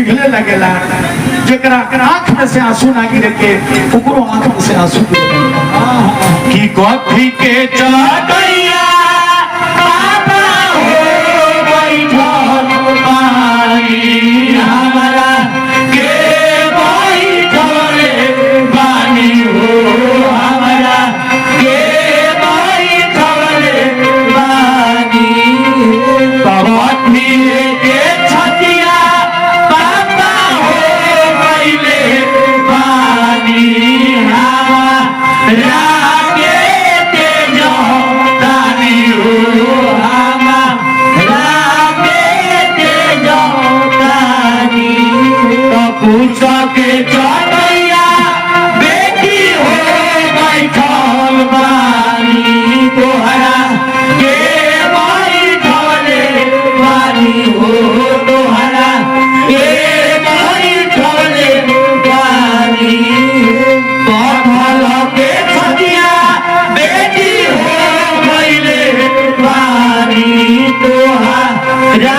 पिघले लगेला जेकरा आंख में से आंसू ना गिरे के ओकरो आंख में से आंसू गिरे की कॉफी के चढ़ैया बाबा हो बैठल बानी हमरा के बैठल बानी हो हमरा के बैठल बानी कॉफी के छतिया बाबा हो बैले बानी हमरा पूछा के चढ़ैया बेटी हो बैठल बानी तोहरा के बैठल बानी हो तोहरा के बैठल बानी कथल के छतिया बेटी हो बैले बानी तोहरा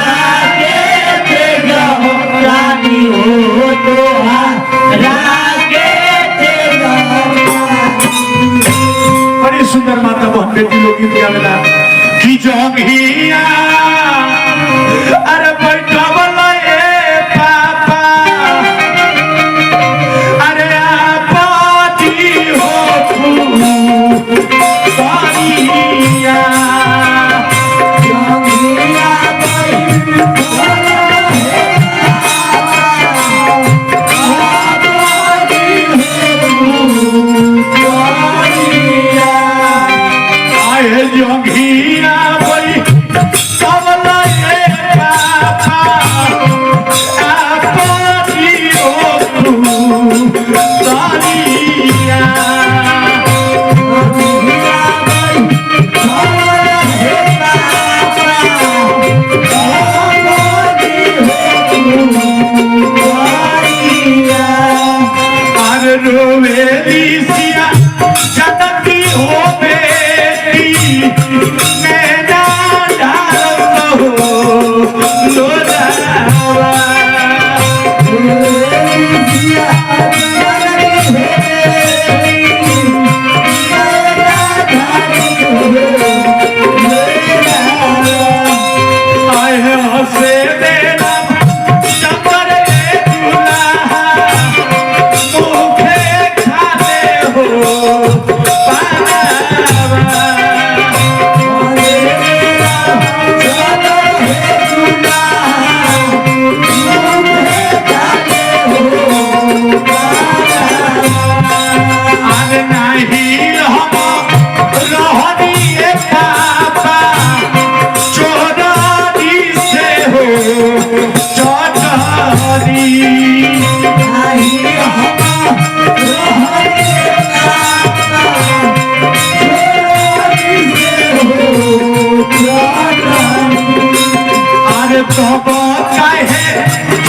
बड़ी सुंदर माता बहन बेटी लोग गीत गावेला की जोगिया अरे बैठवल ए पापा अरे आपाती हो बानिया जोगिया जोगिया बोली कवला ये पापा आपाती हो बानिया रोवेली सिया जनकी हो बेटी नैना ढालो लोलावा रोवेली सिया जनकी हो बेटी नैना ढालो लोलावा आए हंसे देना चंदर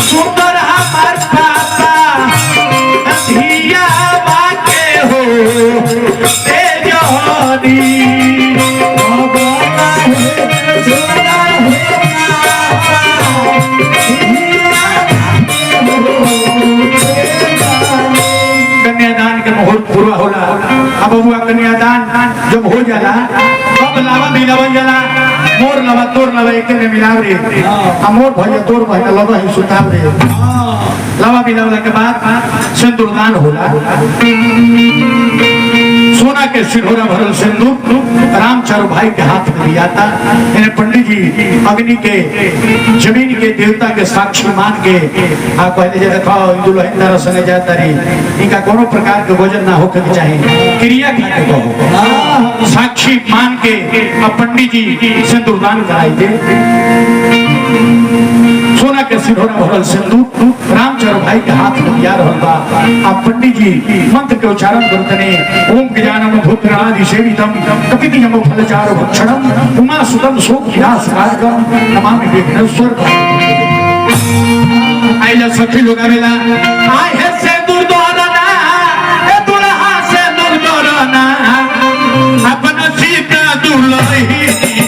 सुंदर हमार पापा धिया बाटे हो तेजनी कन्यादान के मुहूर्त पूरा होला अब बबुआ कन्यादान जब हो जाला तब लावा मिलावल जाला मोर लवा तोर लवा एक ने मिलाव रे आ मोर भइया तोर भइया लवा ही सुताव रे लवा मिलावला के बाद सिंदूरदान होला सोना के सिंदूरा भरल सिंदूर रामचारो भाई के हाथ में दिया था इन्हें पंडित जी अग्नि के जमीन के देवता के साक्षी मान के आप पहले जैसे खाओ दुल्हन तरह संगे जाता रही इनका कोनो प्रकार के भोजन ना होकर चाहिए क्रिया खाते कहो साक्षी मान के अब पंडित जी सिंदूरदान कराई थे सोना के सिंदूरा भरल सिंदूर रामचारो भाई के हाथ में दिया रहता अब पंडित जी मंत्र के उच्चारण करते ने ओम ज्ञानम भूतरादि सेवितम कपितियम फलचारो भक्षणम उमा सुतम शोक विनाश कारकम नमामि विघ्नेश्वर आइला सखी लोग आवेला आए है से दूर दोरना ए दुल्हा से दूर दोरना अपन सीता दुल्ही